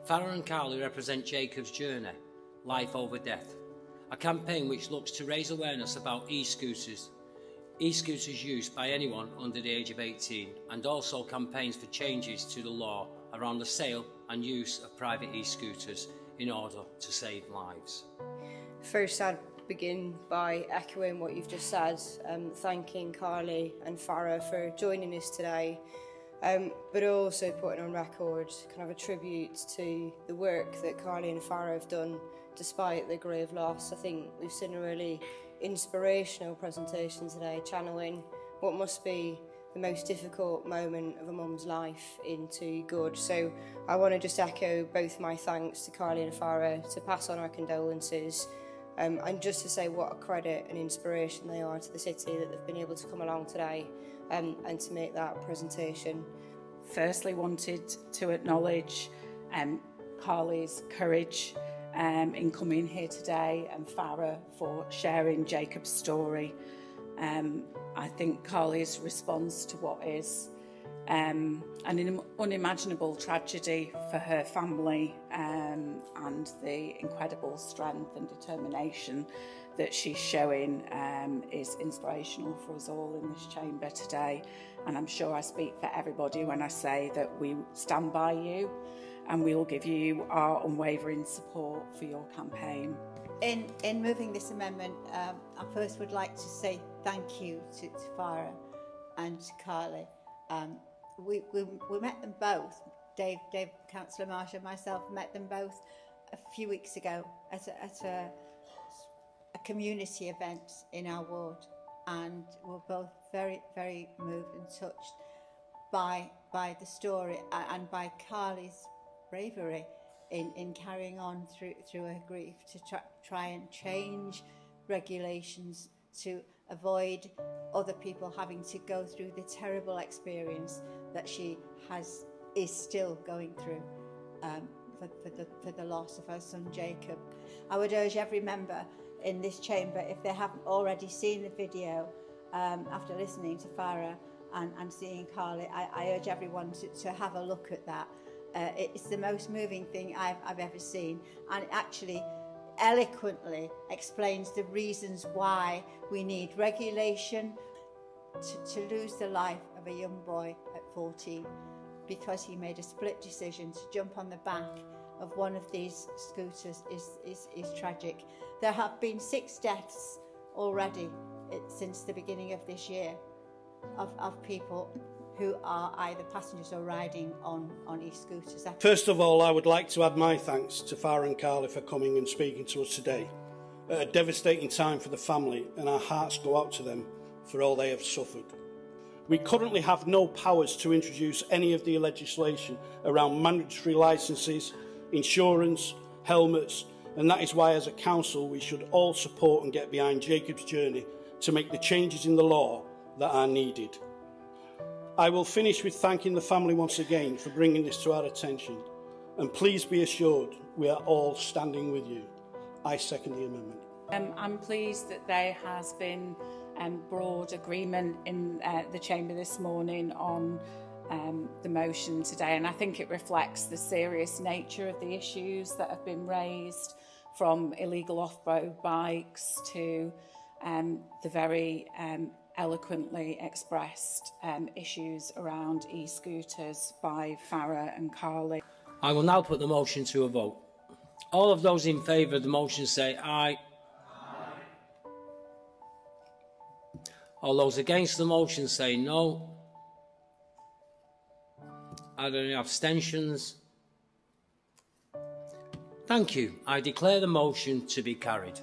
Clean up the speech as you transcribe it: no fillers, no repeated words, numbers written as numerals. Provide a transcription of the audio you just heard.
Farah and Carly represent Jacob's journey, Life Over Death, a campaign which looks to raise awareness about e-scooters used by anyone under the age of 18, and also campaigns for changes to the law around the sale and use of private e-scooters in order to save lives. First, I'd begin by echoing what you've just said, thanking Carly and Farah for joining us today, but also putting on record kind of a tribute to the work that Carly and Farah have done despite the grave loss. I think we've seen a really inspirational presentation today, channeling what must be the most difficult moment of a mum's life into good. So I want to just echo both my thanks to Carly and Farah, to pass on our condolences, and just to say what a credit and inspiration they are to the city that they've been able to come along today and to make that presentation. Firstly, wanted to acknowledge Carly's courage in coming here today, and Farah for sharing Jacob's story. I think Carly's response to what is an unimaginable tragedy for her family, and the incredible strength and determination that she's showing is inspirational for us all in this chamber today. And I'm sure I speak for everybody when I say that we stand by you and we will give you our unwavering support for your campaign. In moving this amendment, I first would like to say thank you to Farah and to Carly. We met them both, Dave, Councillor Marsh and myself met them both a few weeks ago at a community event in our ward, and we're both very, very moved and touched by the story and by Carly's bravery in carrying on through her grief to try and change regulations to avoid other people having to go through the terrible experience that she is still going through for the loss of her son Jacob. I would urge every member in this chamber, if they haven't already seen the video after listening to Farah and seeing Carly, I urge everyone to have a look at that. It's the most moving thing I've ever seen, and it actually eloquently explains the reasons why we need regulation to lose the life of a young boy at 14 because he made a split decision to jump on the back of one of these scooters is tragic. There have been 6 deaths already since the beginning of this year of people who are either passengers or riding on e-scooters. First of all, I would like to add my thanks to Farah and Carly for coming and speaking to us today. At a devastating time for the family, and our hearts go out to them for all they have suffered. We currently have no powers to introduce any of the legislation around mandatory licences, insurance, helmets, and that is why as a council we should all support and get behind Jacob's journey to make the changes in the law that are needed. I will finish with thanking the family once again for bringing this to our attention, and please be assured we are all standing with you. I second the amendment. I'm pleased that there has been broad agreement in the chamber this morning on the motion today, and I think it reflects the serious nature of the issues that have been raised, from illegal off-road bikes to the very eloquently expressed issues around e-scooters by Farah and Carly. I will now put the motion to a vote. All of those in favour of the motion say aye. Aye. All those against the motion say no. Are there any abstentions? Thank you. I declare the motion to be carried.